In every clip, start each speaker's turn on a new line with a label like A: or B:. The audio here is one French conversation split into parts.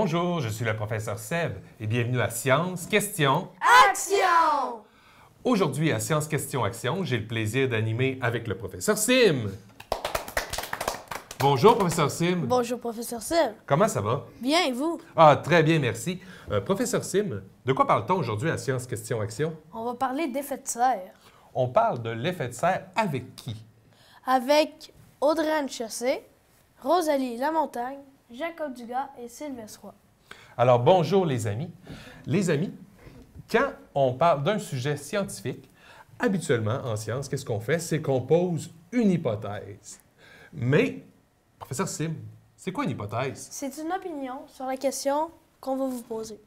A: Bonjour, je suis le professeur Seb et bienvenue à Science Question
B: Action!
A: Aujourd'hui, à Science Question Action, j'ai le plaisir d'animer avec le professeur Sim. Bonjour, professeur Sim.
B: Bonjour, professeur Seb.
A: Comment ça va?
B: Bien, et vous?
A: Ah, très bien, merci. Professeur Sim, de quoi parle-t-on aujourd'hui à Science Question Action?
B: On va parler d'effet de serre
A: On parle de l'effet de serre avec qui?
B: avec Audrey Chassé, Rosalie Lamontagne, Jacob Dugas et Sylvestre Roy.
A: Alors, bonjour les amis. Les amis, quand on parle d'un sujet scientifique, habituellement en science, qu'est-ce qu'on fait? C'est qu'on pose une hypothèse. Mais, professeur Sim, c'est quoi une hypothèse?
B: C'est une opinion sur la question qu'on va vous poser.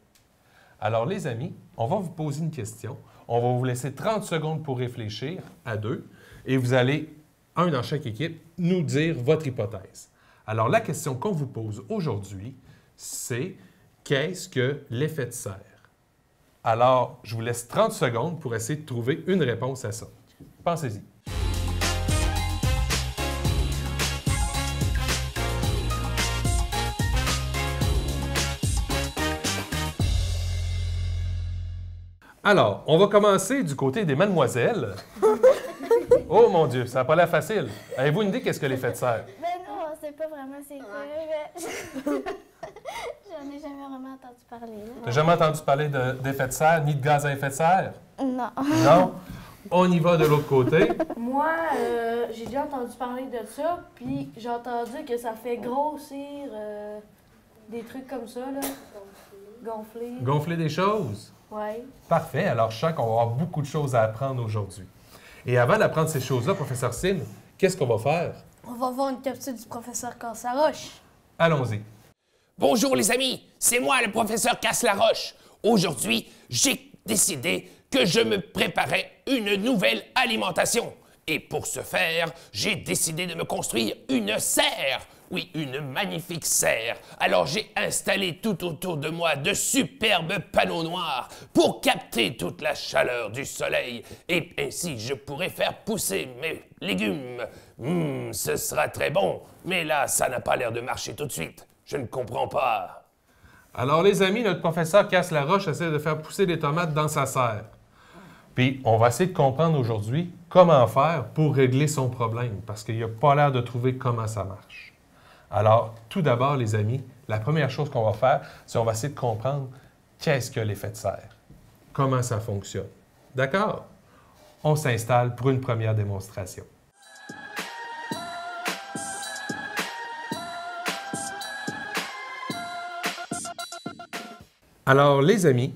A: Alors, les amis, on va vous poser une question. On va vous laisser 30 secondes pour réfléchir à deux et vous allez, un dans chaque équipe, nous dire votre hypothèse. Alors, la question qu'on vous pose aujourd'hui, c'est qu'est-ce que l'effet de serre? Alors, je vous laisse 30 secondes pour essayer de trouver une réponse à ça. Pensez-y. Alors, on va commencer du côté des mademoiselles. Oh mon Dieu, ça n'a pas l'air facile. Avez-vous une idée qu'est-ce que l'effet de serre?
C: Ben non, c'est pas vraiment c'est quoi. Mais j'en ai jamais vraiment entendu parler.
A: Tu n'as jamais entendu parler d'effet de serre, ni de gaz à effet de serre?
C: Non.
A: Non? On y va de l'autre côté.
D: Moi, j'ai déjà entendu parler de ça, puis j'ai entendu que ça fait grossir des trucs comme ça, là. Gonfler.
A: Gonfler des choses?
D: Ouais.
A: Parfait. Alors, je sens qu'on va avoir beaucoup de choses à apprendre aujourd'hui. Et avant d'apprendre ces choses-là, professeur Sim, qu'est-ce qu'on va faire?
B: On va voir une capsule du professeur Cassaroche.
A: Allons-y.
E: Bonjour les amis, c'est moi le professeur Casse-la-Roche. Aujourd'hui, j'ai décidé que je me préparais une nouvelle alimentation. Et pour ce faire, j'ai décidé de me construire une serre. Oui, une magnifique serre. Alors j'ai installé tout autour de moi de superbes panneaux noirs pour capter toute la chaleur du soleil. Et ainsi, je pourrai faire pousser mes légumes. Ce sera très bon. Mais là, ça n'a pas l'air de marcher tout de suite. Je ne comprends pas.
A: Alors, les amis, notre professeur Casse-la-Roche essaie de faire pousser des tomates dans sa serre. Puis, on va essayer de comprendre aujourd'hui comment faire pour régler son problème, parce qu'il n'a pas l'air de trouver comment ça marche. Alors, tout d'abord, les amis, la première chose qu'on va faire, c'est qu'on va essayer de comprendre qu'est-ce que l'effet de serre, comment ça fonctionne. D'accord? On s'installe pour une première démonstration. Alors, les amis,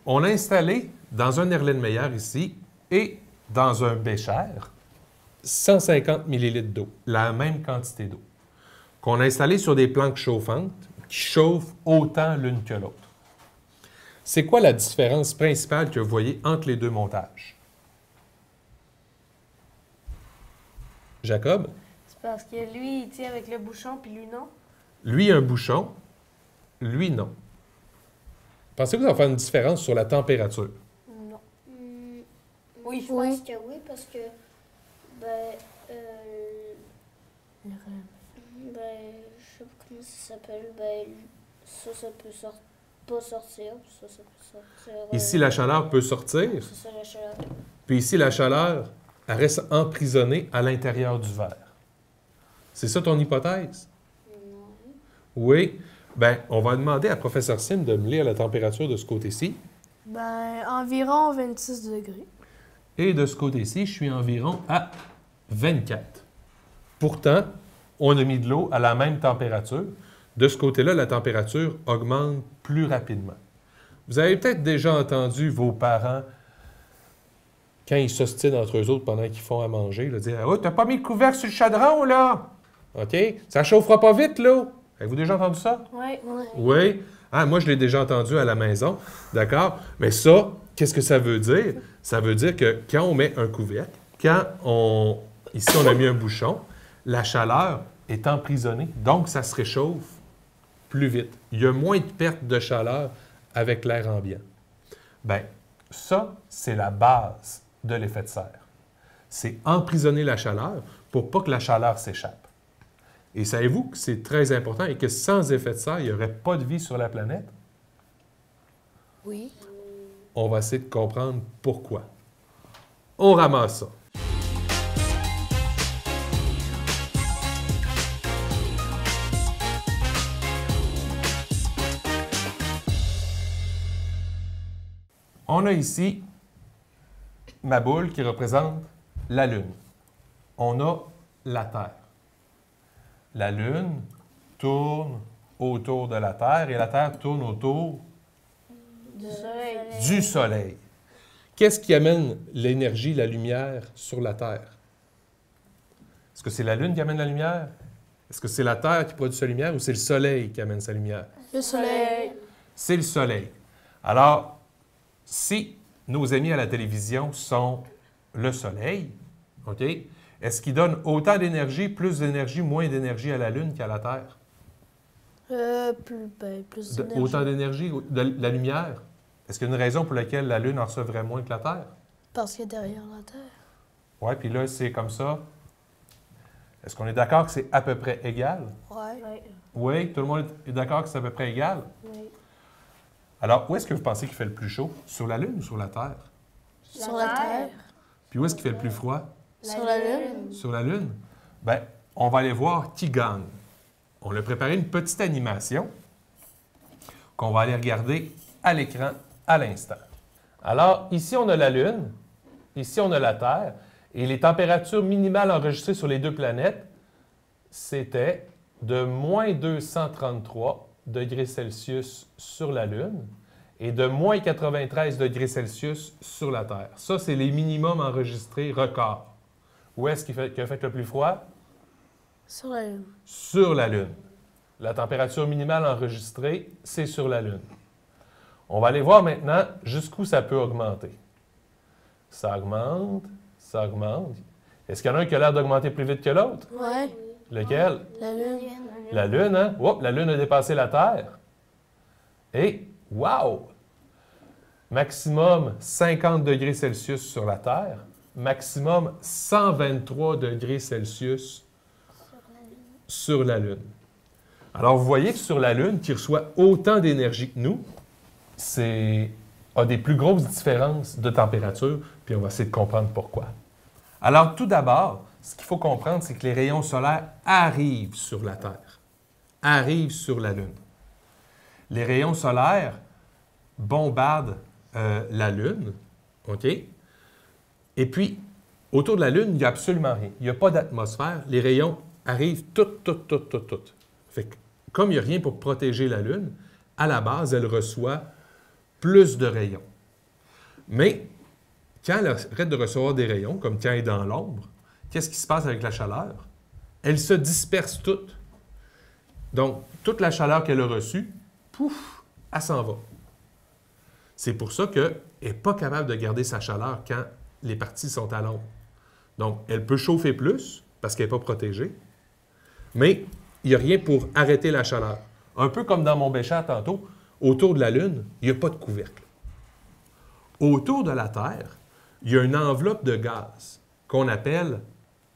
A: on a installé dans un Erlenmeyer ici et dans un bécher 150 ml d'eau, la même quantité d'eau, qu'on a installé sur des planches chauffantes qui chauffent autant l'une que l'autre. C'est quoi la différence principale que vous voyez entre les deux montages? Jacob?
D: C'est parce que lui, il tient avec le bouchon, puis lui, non.
A: Lui, un bouchon, lui, non. Pensez-vous que ça va faire une différence sur la température?
D: Non.
C: Oui, je
B: Oui.
C: pense que oui, parce que, ben, je sais pas comment ça s'appelle, ben, ça peut pas sortir, ça peut sortir.
A: Ici, la chaleur peut sortir,
C: C'est ça la chaleur.
A: puis ici, la chaleur, elle reste emprisonnée à l'intérieur du verre. C'est ça ton hypothèse?
C: Non.
A: Oui. Bien, on va demander à professeur Sim de me lire la température de ce côté-ci.
B: Ben, environ 26 degrés.
A: Et de ce côté-ci, je suis environ à 24. Pourtant, on a mis de l'eau à la même température. De ce côté-là, la température augmente plus rapidement. Vous avez peut-être déjà entendu vos parents, quand ils s'ostinent entre eux autres pendant qu'ils font à manger, là, dire « Oh, t'as pas mis le couvercle sur le chaudron, là! OK? Ça chauffera pas vite, l'eau! » Avez-vous déjà entendu ça?
D: Oui.
A: Oui. Ah, moi, je l'ai déjà entendu à la maison. D'accord? Mais ça, qu'est-ce que ça veut dire? Ça veut dire que quand on met un couvercle, ici, on a mis un bouchon, la chaleur est emprisonnée, donc ça se réchauffe plus vite. Il y a moins de perte de chaleur avec l'air ambiant. Bien, ça, c'est la base de l'effet de serre. C'est emprisonner la chaleur pour pas que la chaleur s'échappe. Et savez-vous que c'est très important et que sans effet de serre, il n'y aurait pas de vie sur la planète?
B: Oui.
A: On va essayer de comprendre pourquoi. On ramasse ça. On a ici ma boule qui représente la Lune. On a la Terre. La Lune tourne autour de la Terre et la Terre tourne autour
D: Du soleil.
A: du Soleil. Qu'est-ce qui amène l'énergie, la lumière sur la Terre? Est-ce que c'est la Lune qui amène la lumière? Est-ce que c'est la Terre qui produit sa lumière ou c'est le Soleil qui amène sa lumière?
B: Le soleil.
A: C'est le Soleil. Alors, si nos amis à la télévision sont le Soleil, OK, est-ce qu'ils donnent autant d'énergie, plus d'énergie, moins d'énergie à la Lune qu'à la Terre?
B: Plus d'énergie.
A: Autant d'énergie, de la lumière? Est-ce qu'il y a une raison pour laquelle la Lune en recevrait moins que la Terre?
B: Parce qu'il est derrière la Terre.
A: Oui, puis là, c'est comme ça. Est-ce qu'on est d'accord que c'est à peu près égal?
B: Ouais.
D: Oui.
A: Oui, tout le monde est d'accord que c'est à peu près égal?
D: Oui.
A: Alors, où est-ce que vous pensez qu'il fait le plus chaud? Sur la Lune ou sur la Terre?
B: Sur la Terre.
A: Puis où est-ce qu'il fait le plus froid?
B: Sur la Lune.
A: Sur la Lune? Bien, on va aller voir qui gagne. On a préparé une petite animation qu'on va aller regarder à l'écran à l'instant. Alors, ici, on a la Lune, ici, on a la Terre, et les températures minimales enregistrées sur les deux planètes, c'était de moins 233 degrés Celsius sur la Lune et de moins 93 degrés Celsius sur la Terre. Ça, c'est les minimums enregistrés records. Où est-ce qu'il a fait le plus froid?
B: Sur la Lune.
A: Sur la Lune. La température minimale enregistrée, c'est sur la Lune. On va aller voir maintenant jusqu'où ça peut augmenter. Ça augmente, ça augmente. Est-ce qu'il y en a un qui a l'air d'augmenter plus vite que l'autre?
B: Ouais.
A: Lequel?
B: La Lune.
A: La Lune, hein? Oups, la Lune a dépassé la Terre. Et, wow! Maximum 50 degrés Celsius sur la Terre. Maximum 123 degrés Celsius sur la Lune. Alors, vous voyez que sur la Lune, qui reçoit autant d'énergie que nous, a des plus grosses différences de température, puis on va essayer de comprendre pourquoi. Alors, tout d'abord, ce qu'il faut comprendre, c'est que les rayons solaires arrivent sur la Terre, arrivent sur la Lune. Les rayons solaires bombardent la Lune, OK? Et puis, autour de la Lune, il n'y a absolument rien. Il n'y a pas d'atmosphère. Les rayons arrivent tout. Fait que, comme il n'y a rien pour protéger la Lune, à la base, elle reçoit plus de rayons. Mais, quand elle arrête de recevoir des rayons, comme quand elle est dans l'ombre, qu'est-ce qui se passe avec la chaleur? Elle se disperse toute. Donc, toute la chaleur qu'elle a reçue, pouf, elle s'en va. C'est pour ça qu'elle n'est pas capable de garder sa chaleur quand les parties sont à l'ombre. Donc, elle peut chauffer plus parce qu'elle n'est pas protégée, mais il n'y a rien pour arrêter la chaleur. Un peu comme dans mon bécher tantôt, autour de la Lune, il n'y a pas de couvercle. Autour de la Terre, il y a une enveloppe de gaz qu'on appelle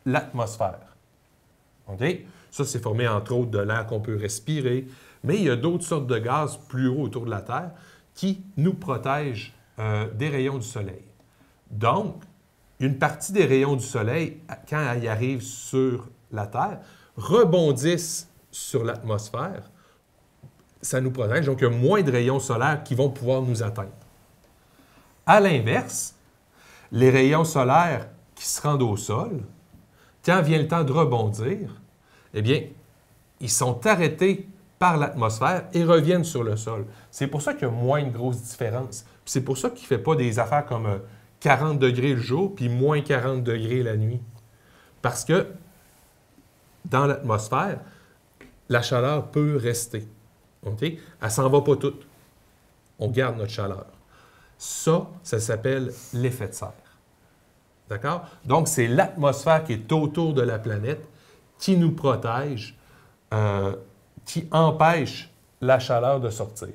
A: l'atmosphère. OK? Ça, c'est formé entre autres de l'air qu'on peut respirer, mais il y a d'autres sortes de gaz plus haut autour de la Terre qui nous protègent des rayons du Soleil. Donc, une partie des rayons du Soleil, quand ils arrivent sur la Terre, rebondissent sur l'atmosphère. Ça nous protège, donc il y a moins de rayons solaires qui vont pouvoir nous atteindre. À l'inverse, les rayons solaires qui se rendent au sol, quand vient le temps de rebondir, eh bien, ils sont arrêtés par l'atmosphère et reviennent sur le sol. C'est pour ça qu'il y a moins de grosses différences. Puis c'est pour ça qu'il ne fait pas des affaires comme 40 degrés le jour puis moins 40 degrés la nuit. Parce que dans l'atmosphère, la chaleur peut rester. OK? Elle ne s'en va pas toute. On garde notre chaleur. Ça s'appelle l'effet de serre. D'accord? Donc, c'est l'atmosphère qui est autour de la planète qui nous protège, qui empêche la chaleur de sortir.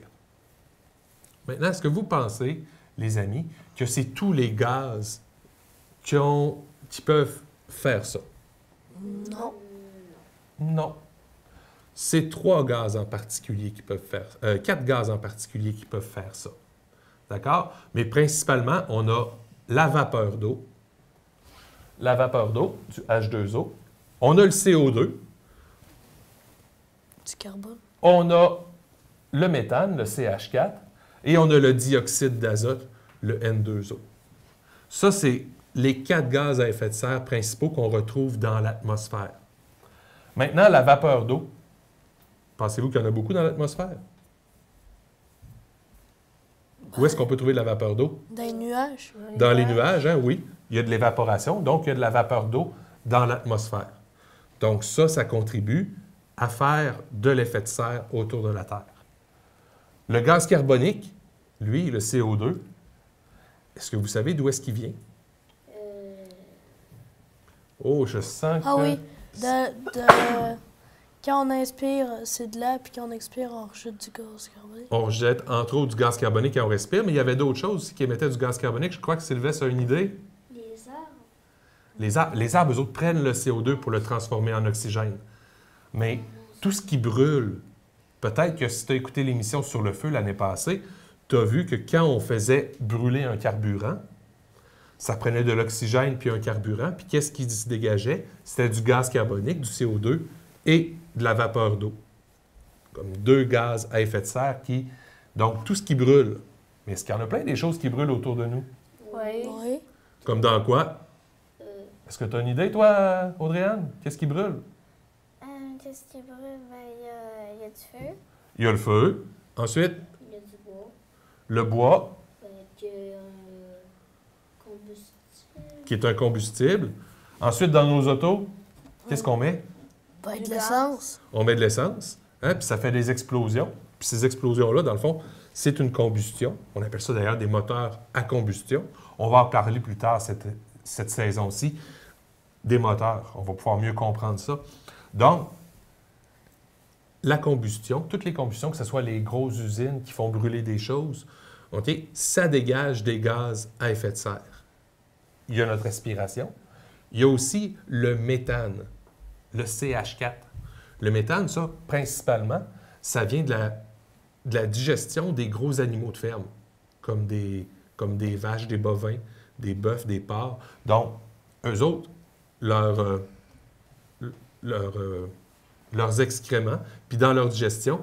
A: Maintenant, est-ce que vous pensez, les amis, que c'est tous les gaz qui peuvent faire ça?
B: Non.
A: Non. c'est 3 gaz en particulier qui peuvent faire... 4 gaz en particulier qui peuvent faire ça. D'accord? Mais principalement, on a la vapeur d'eau, du H2O. On a le CO2.
B: Du carbone.
A: On a le méthane, le CH4. Et on a le dioxyde d'azote, le N2O. Ça, c'est les 4 gaz à effet de serre principaux qu'on retrouve dans l'atmosphère. Maintenant, la vapeur d'eau. Pensez-vous qu'il y en a beaucoup dans l'atmosphère? Où est-ce qu'on peut trouver de la vapeur d'eau?
B: Dans les nuages.
A: Dans les nuages, hein, oui. Il y a de l'évaporation, donc il y a de la vapeur d'eau dans l'atmosphère. Donc ça contribue à faire de l'effet de serre autour de la Terre. Le gaz carbonique, lui, le CO2, est-ce que vous savez d'où est-ce qu'il vient? Oh, je sens que...
B: Ah oui, quand on inspire, c'est de l'air, puis quand on expire, on rejette du gaz carbonique.
A: On rejette entre autres du gaz carbonique quand on respire, mais il y avait d'autres choses aussi qui émettaient du gaz carbonique. Je crois que Sylvestre a une idée.
C: Les arbres.
A: Les arbres, eux autres, prennent le CO2 pour le transformer en oxygène. Mais tout ce qui brûle, peut-être que si tu as écouté l'émission sur le feu l'année passée, tu as vu que quand on faisait brûler un carburant, ça prenait de l'oxygène puis un carburant, puis qu'est-ce qui se dégageait? C'était du gaz carbonique, du CO2 et de la vapeur d'eau. Comme 2 gaz à effet de serre qui... Donc, tout ce qui brûle. Mais est-ce qu'il y en a plein des choses qui brûlent autour de nous?
D: Oui.
B: Oui.
A: Comme dans quoi? Est-ce que tu as une idée, toi, Audrey-Anne? Qu'est-ce qui brûle?
C: Qu'est-ce qui brûle? Il y a du feu.
A: Il y a le feu. Ensuite,
C: Il y a du bois.
A: le bois,
C: Il y a combustible.
A: qui est un combustible. Ensuite, dans nos autos, qu'est-ce qu'on met?
B: Ben, de
D: Du
B: l'essence.
A: On met de l'essence, hein, puis ça fait des explosions. Puis ces explosions-là, dans le fond, c'est une combustion. On appelle ça d'ailleurs des moteurs à combustion. On va en parler plus tard cette saison-ci, des moteurs. On va pouvoir mieux comprendre ça. Donc, la combustion, toutes les combustions, que ce soit les grosses usines qui font brûler des choses, OK, ça dégage des gaz à effet de serre. Il y a notre respiration. Il y a aussi le méthane, le CH4. Le méthane, ça, principalement, ça vient de la digestion des gros animaux de ferme, comme des vaches, des bovins, des bœufs, des porcs. Donc, eux autres, leurs excréments, puis dans leur digestion,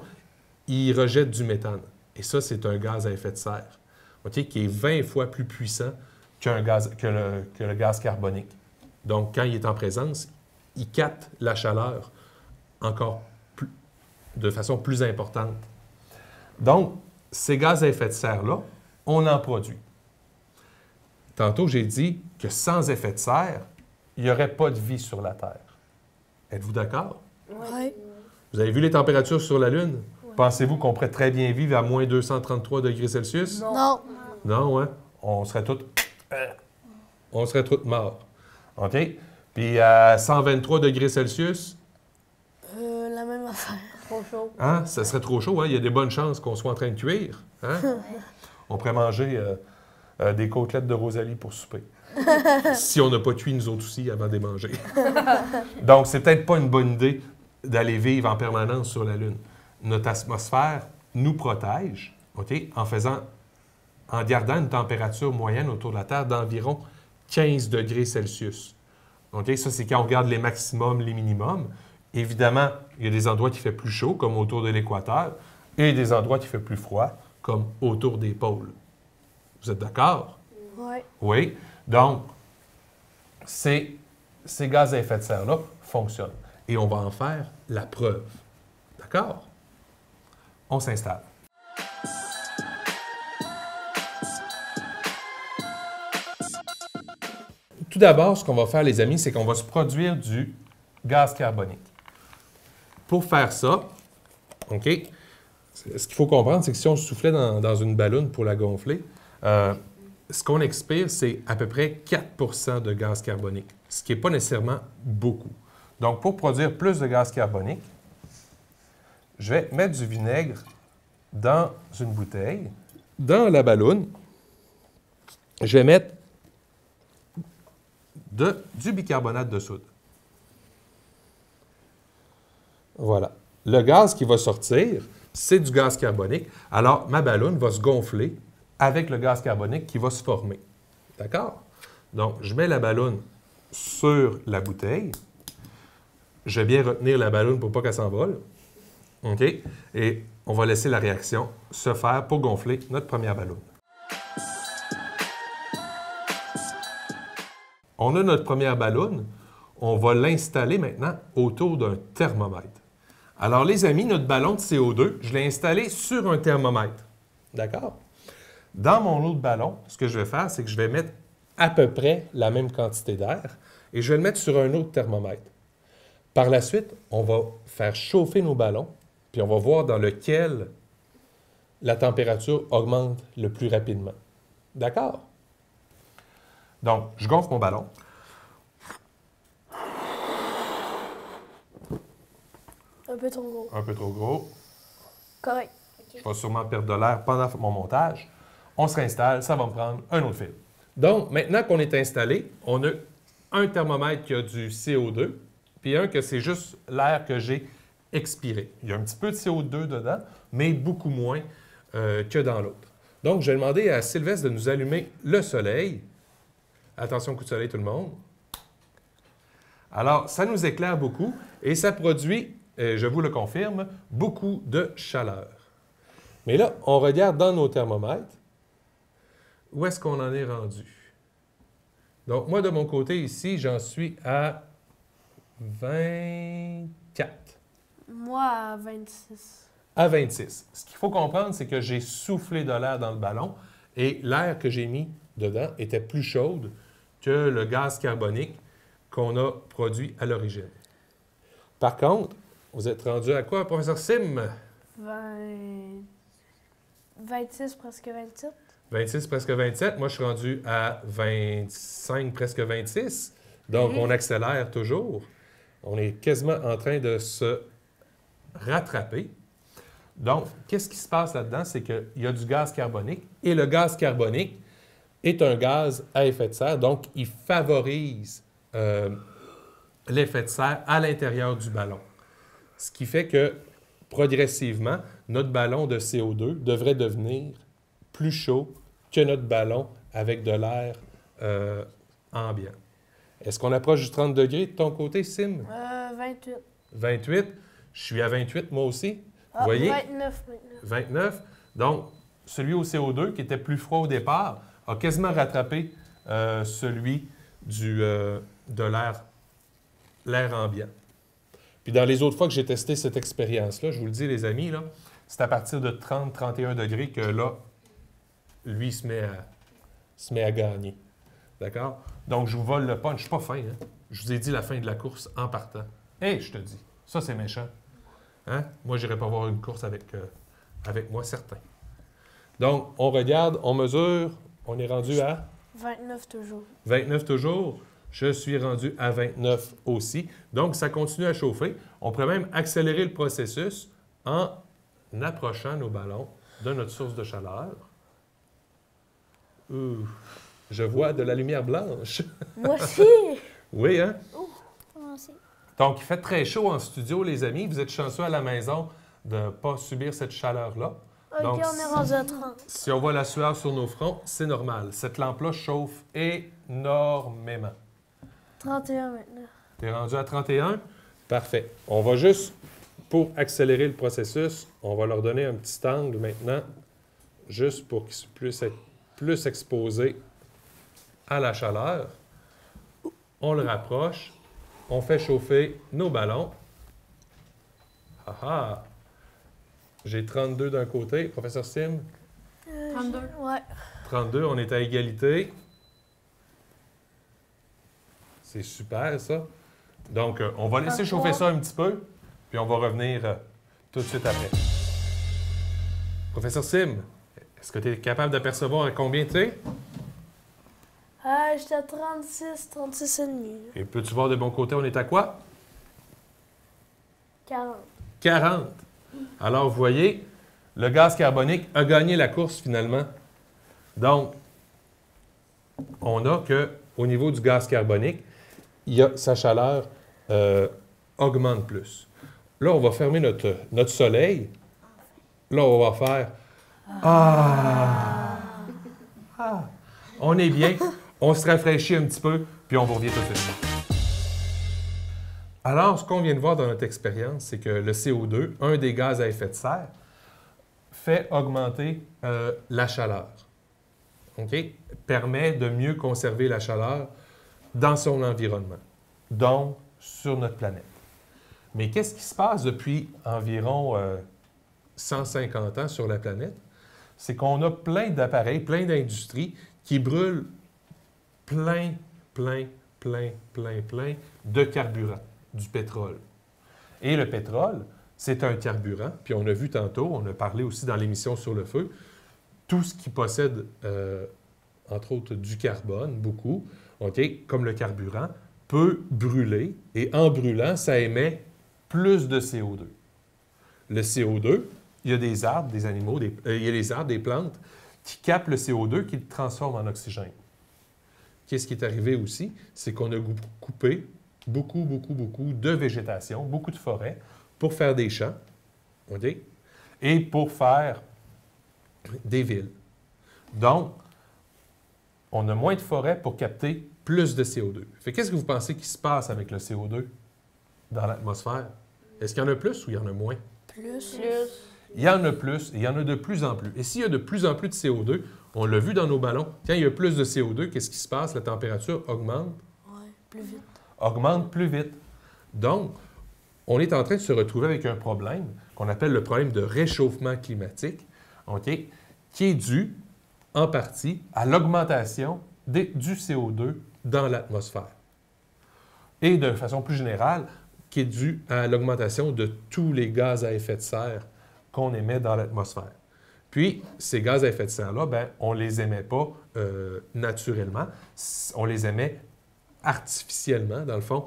A: ils rejettent du méthane. Et ça, c'est un gaz à effet de serre, OK, qui est 20 fois plus puissant que le gaz carbonique. Donc, quand il est en présence, il capte la chaleur de façon plus importante. Donc, ces gaz à effet de serre-là, on en produit. Tantôt, j'ai dit que sans effet de serre, il n'y aurait pas de vie sur la Terre. Êtes-vous d'accord?
B: Oui.
A: Vous avez vu les températures sur la Lune? Pensez-vous qu'on pourrait très bien vivre à moins 233 degrés Celsius?
B: Non.
A: Non, hein? On serait tous morts. OK? Puis à 123 degrés Celsius,
B: La même affaire.
D: Trop chaud.
A: hein? Ça serait trop chaud, hein? Il y a des bonnes chances qu'on soit en train de cuire. Hein? On pourrait manger des côtelettes de Rosalie pour souper. Si on n'a pas cuit, nous autres aussi, avant de les manger. Donc, c'est peut-être pas une bonne idée d'aller vivre en permanence sur la Lune. Notre atmosphère nous protège, OK, en gardant une température moyenne autour de la Terre d'environ 15 degrés Celsius. OK? Ça, c'est quand on regarde les maximums, les minimums. Évidemment, il y a des endroits qui fait plus chaud, comme autour de l'équateur, et des endroits qui fait plus froid, comme autour des pôles. Vous êtes d'accord?
B: Oui.
A: Oui. Donc, ces gaz à effet de serre-là fonctionnent. Et on va en faire la preuve. D'accord? On s'installe. Tout d'abord, ce qu'on va faire, les amis, c'est qu'on va se produire du gaz carbonique. Pour faire ça, OK, ce qu'il faut comprendre, c'est que si on soufflait dans une balloune pour la gonfler, ce qu'on expire, c'est à peu près 4 de gaz carbonique, ce qui n'est pas nécessairement beaucoup. Donc, pour produire plus de gaz carbonique, je vais mettre du vinaigre dans une bouteille. Dans la balloune, je vais mettre du bicarbonate de soude. Voilà. le gaz qui va sortir, c'est du gaz carbonique. Alors, ma ballonne va se gonfler avec le gaz carbonique qui va se former. D'accord? Donc, je mets la ballonne sur la bouteille. Je vais bien retenir la ballonne pour pas qu'elle s'envole. OK? Et on va laisser la réaction se faire pour gonfler notre première ballonne. On a notre première ballonne. On va l'installer maintenant autour d'un thermomètre. Alors, les amis, notre ballon de CO2, je l'ai installé sur un thermomètre. D'accord? Dans mon autre ballon, ce que je vais faire, c'est que je vais mettre à peu près la même quantité d'air et je vais le mettre sur un autre thermomètre. Par la suite, on va faire chauffer nos ballons, puis on va voir dans lequel la température augmente le plus rapidement. D'accord? Donc, je gonfle mon ballon.
B: Un peu trop gros.
A: Un peu trop gros.
B: Correct.
A: Je vais sûrement perdre de l'air pendant mon montage. On se réinstalle, ça va me prendre un autre fil. Donc, maintenant qu'on est installé, on a un thermomètre qui a du CO2, puis un que c'est juste l'air que j'ai expiré. Il y a un petit peu de CO2 dedans, mais beaucoup moins que dans l'autre. Donc, je vais demander à Sylvestre de nous allumer le soleil. Attention, coup de soleil, tout le monde. Alors, ça nous éclaire beaucoup et ça produit, je vous le confirme, beaucoup de chaleur. Mais là, on regarde dans nos thermomètres. Où est-ce qu'on en est rendu? Donc, moi, de mon côté, ici, j'en suis à 24.
B: Moi, à 26.
A: À 26. Ce qu'il faut comprendre, c'est que j'ai soufflé de l'air dans le ballon et l'air que j'ai mis dedans était plus chaude que le gaz carbonique qu'on a produit à l'origine. Par contre, vous êtes rendu à quoi, professeur Sim?
B: 26, presque 27.
A: 26, presque 27. Moi, je suis rendu à 25, presque 26. Donc, on accélère toujours. On est quasiment en train de se rattraper. Donc, qu'est-ce qui se passe là-dedans? C'est qu'il y a du gaz carbonique et le gaz carbonique est un gaz à effet de serre. Donc, il favorise l'effet de serre à l'intérieur du ballon. Ce qui fait que, progressivement, notre ballon de CO2 devrait devenir plus chaud que notre ballon avec de l'air ambiant. Est-ce qu'on approche du 30 degrés de ton côté, Sim?
B: 28.
A: 28. Je suis à 28, moi aussi.
B: Ah,
A: Vous voyez?
B: 29.
A: 29. Donc, celui au CO2, qui était plus froid au départ, a quasiment rattrapé celui de l'air ambiant. Puis dans les autres fois que j'ai testé cette expérience-là, je vous le dis, les amis, là, c'est à partir de 30-31 degrés que là, lui se met à gagner. D'accord? Donc, je vous vole le punch. Je suis pas fin, hein? Je vous ai dit la fin de la course en partant. Hé, je te dis, ça, c'est méchant. Hein? Moi, je n'irai pas voir une course avec moi, certain. Donc, on regarde, on mesure, on est rendu à
B: 29 toujours.
A: 29 toujours. Je suis rendu à 29 aussi. Donc, ça continue à chauffer. On pourrait même accélérer le processus en approchant nos ballons de notre source de chaleur. Je vois de la lumière blanche.
B: Moi aussi!
A: Oui, hein?
C: Moi aussi.
A: Donc, il fait très chaud en studio, les amis. Vous êtes chanceux à la maison de ne pas subir cette chaleur-là.
B: OK,
A: Donc,
B: on est rendu à 30.
A: si on voit la sueur sur nos fronts, c'est normal. Cette lampe-là chauffe énormément.
B: 31 maintenant.
A: Tu es rendu à 31? Parfait. On va juste, pour accélérer le processus, on va leur donner un petit angle maintenant, juste pour qu'ils puissent être plus exposés à la chaleur. On le rapproche. On fait chauffer nos ballons. Ah ah! J'ai 32 d'un côté. Professeur Sim?
D: 32.
B: Ouais.
A: 32, on est à égalité. C'est super, ça. Donc, on va laisser chauffer ça un petit peu, puis on va revenir tout de suite après. Professeur Sim, est-ce que tu es capable d'apercevoir à combien tu es?
B: Ah, j'étais à 36 et demi.
A: Et peux-tu voir de mon côté, on est à quoi?
B: 40.
A: 40. Alors, vous voyez, le gaz carbonique a gagné la course finalement. Donc, on a qu'au niveau du gaz carbonique, sa chaleur augmente plus. Là, on va fermer notre soleil. Là, on va faire Ah! Ah! On est bien, on se rafraîchit un petit peu, puis on vous revient tout de suite. Alors, ce qu'on vient de voir dans notre expérience, c'est que le CO2, un des gaz à effet de serre, fait augmenter la chaleur. OK? Permet de mieux conserver la chaleur dans son environnement, donc sur notre planète. Mais qu'est-ce qui se passe depuis environ 150 ans sur la planète? C'est qu'on a plein d'appareils, plein d'industries qui brûlent plein de carburant, du pétrole. Et le pétrole, c'est un carburant, puis on a vu tantôt, on a parlé aussi dans l'émission Sur le feu, tout ce qui possède, entre autres, du carbone, beaucoup, OK, comme le carburant, peut brûler, et en brûlant, ça émet plus de CO2. Le CO2, il y a des arbres, des animaux, il y a des arbres, des plantes qui captent le CO2, qui le transforment en oxygène. Qu'est-ce qui est arrivé aussi? C'est qu'on a coupé beaucoup de végétation, beaucoup de forêts, pour faire des champs, OK? Et pour faire des villes. Donc, on a moins de forêts pour capter plus de CO2. Fait qu'est-ce que vous pensez qui se passe avec le CO2 dans l'atmosphère? Est-ce qu'il y en a plus ou il y en a moins?
B: Plus.
A: Il y en a plus et il y en a de plus en plus. Et s'il y a de plus en plus de CO2, on l'a vu dans nos ballons, quand il y a plus de CO2, qu'est-ce qui se passe? La température augmente?
B: Oui, plus vite.
A: Augmente plus vite. Donc, on est en train de se retrouver avec un problème qu'on appelle le problème de réchauffement climatique, OK, qui est dû en partie à l'augmentation du CO2 dans l'atmosphère. Et de façon plus générale, qui est dû à l'augmentation de tous les gaz à effet de serre qu'on émet dans l'atmosphère. Puis, ces gaz à effet de serre-là, ben, on ne les émet pas naturellement, on les émet artificiellement, dans le fond,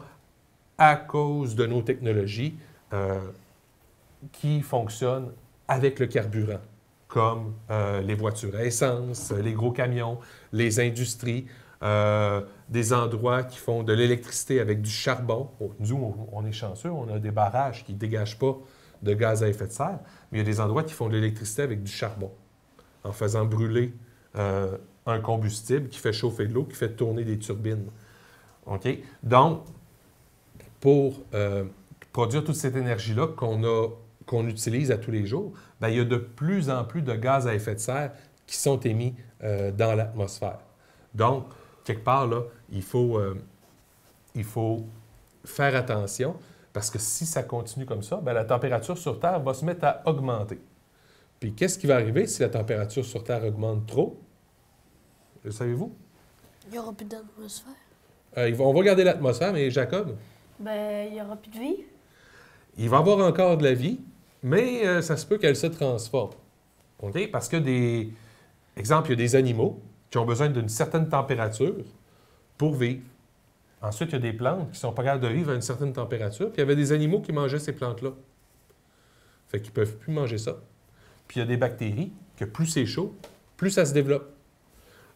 A: à cause de nos technologies qui fonctionnent avec le carburant, comme les voitures à essence, les gros camions, les industries, des endroits qui font de l'électricité avec du charbon. Nous, on est chanceux, on a des barrages qui ne dégagent pas de gaz à effet de serre, mais il y a des endroits qui font de l'électricité avec du charbon, en faisant brûler un combustible qui fait chauffer de l'eau, qui fait tourner des turbines. OK? Donc, pour produire toute cette énergie-là qu'on utilise à tous les jours, bien, il y a de plus en plus de gaz à effet de serre qui sont émis dans l'atmosphère. Donc, quelque part, là, il faut faire attention parce que si ça continue comme ça, bien, la température sur Terre va se mettre à augmenter. Puis, qu'est-ce qui va arriver si la température sur Terre augmente trop? Le savez-vous?
B: Il n'y aura plus d'atmosphère.
A: On va garder l'atmosphère, mais Jacob?
D: Ben, il n'y aura plus de vie.
A: Il va y avoir encore de la vie, mais ça se peut qu'elle se transforme. OK? Parce que exemple, il y a des animaux qui ont besoin d'une certaine température pour vivre. Ensuite, il y a des plantes qui ne sont pas capables de vivre à une certaine température, puis il y avait des animaux qui mangeaient ces plantes-là. Fait qu'ils ne peuvent plus manger ça. Puis il y a des bactéries que plus c'est chaud, plus ça se développe.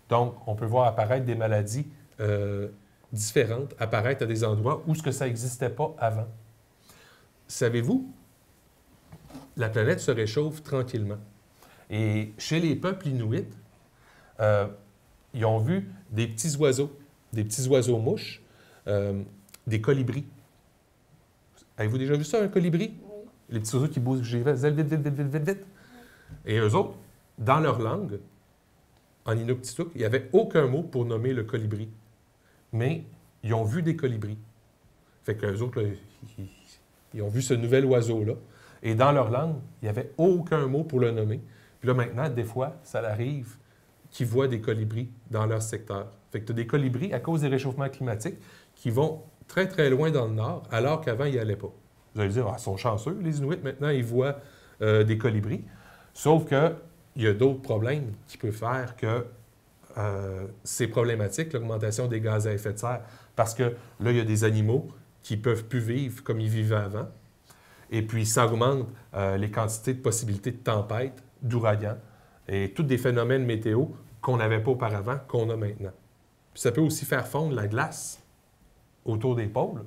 A: Donc, on peut voir apparaître des maladies différentes, apparaître à des endroits où ça n'existait pas avant. Savez-vous, la planète se réchauffe tranquillement. Et chez les peuples inuits, ils ont vu des petits oiseaux mouches, des colibris. Avez-vous déjà vu ça, un colibri?
C: Oui.
A: Les petits oiseaux qui bougent vite. Et eux autres, dans leur langue, en Inuktitut, il n'y avait aucun mot pour nommer le colibri. Mais ils ont vu des colibris. Fait qu'eux autres, là, ils ont vu ce nouvel oiseau-là. Et dans leur langue, il n'y avait aucun mot pour le nommer. Puis là, maintenant, des fois, ça arrive qu'ils voient des colibris dans leur secteur. Fait que tu as des colibris, à cause des réchauffements climatiques, qui vont très, très loin dans le nord, alors qu'avant, ils n'y allaient pas. Vous allez dire, ils sont chanceux, les Inuits, maintenant, ils voient des colibris. Sauf qu'il y a d'autres problèmes qui peuvent faire que c'est problématique, l'augmentation des gaz à effet de serre, parce que là, il y a des animaux qui ne peuvent plus vivre comme ils vivaient avant. Et puis, ça augmente les quantités de possibilités de tempêtes, d'ouragans, et tous des phénomènes météo qu'on n'avait pas auparavant, qu'on a maintenant. Puis ça peut aussi faire fondre la glace autour des pôles.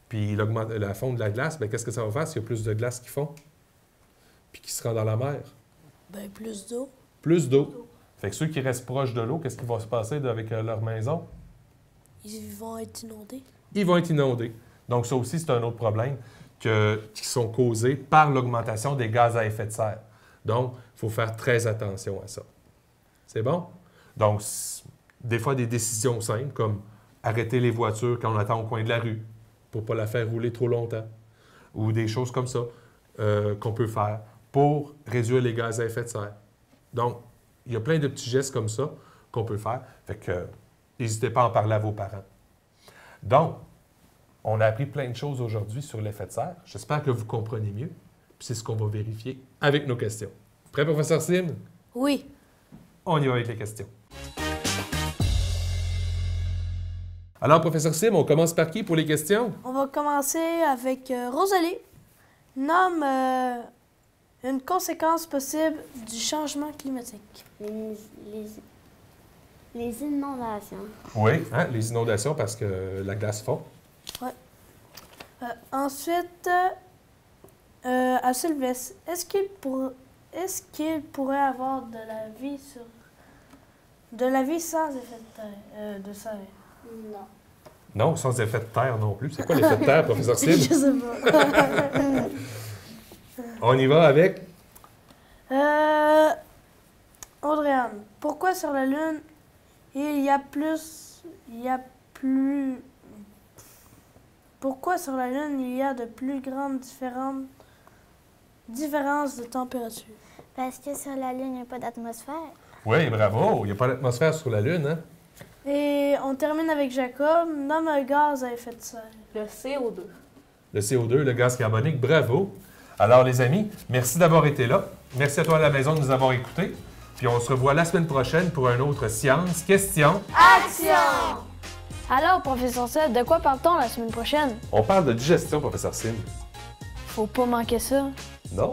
A: puis il augmente la fonte de la glace, bien, qu'est-ce que ça va faire s'il y a plus de glace qui fond? Puis qui se rend dans la mer?
B: Ben, plus d'eau.
A: Plus d'eau. Fait que ceux qui restent proches de l'eau, qu'est-ce qui va se passer avec leur maison?
B: Ils vont être inondés.
A: Ils vont être inondés. Donc, ça aussi, c'est un autre problème qui sont causés par l'augmentation des gaz à effet de serre. Donc, il faut faire très attention à ça. C'est bon? Donc, des fois, des décisions simples comme arrêter les voitures quand on attend au coin de la rue pour ne pas la faire rouler trop longtemps. Ou des choses comme ça qu'on peut faire pour réduire les gaz à effet de serre. Donc, il y a plein de petits gestes comme ça qu'on peut faire. Fait que n'hésitez pas à en parler à vos parents. Donc, on a appris plein de choses aujourd'hui sur l'effet de serre. J'espère que vous comprenez mieux. Puis c'est ce qu'on va vérifier avec nos questions. Prêt, professeur Sim?
B: Oui.
A: On y va avec les questions. Alors, professeur Sim, on commence par qui pour les questions?
B: On va commencer avec Rosalie. Nomme une conséquence possible du changement climatique.
C: Les inondations.
A: Oui, hein, les inondations parce que la glace fond.
B: Ensuite, à Sylvestre, est-ce qu'il pourrait avoir de la vie sans effet de serre?
C: Non.
A: Non, sans effet de terre non plus. C'est quoi l'effet de terre, professeur Sim?
B: Je sais pas.
A: On y va avec?
B: Audrey-Anne, pourquoi sur la Lune Pourquoi sur la Lune il y a de plus grandes différences de température?
C: Parce que sur la Lune, il n'y a pas d'atmosphère.
A: Oui, bravo. Il n'y a pas d'atmosphère sur la Lune, hein?
B: Et on termine avec Jacob. Nomme un gaz à effet de serre.
D: Le CO2.
A: Le CO2, le gaz carbonique, bravo. Alors, les amis, merci d'avoir été là. Merci à toi à la maison de nous avoir écoutés. Puis on se revoit la semaine prochaine pour un autre Science Question.
B: Action! Alors, professeur Seb, de quoi parle-t-on la semaine prochaine?
A: On parle de digestion, professeur Sim.
B: Faut pas manquer ça.
A: Non?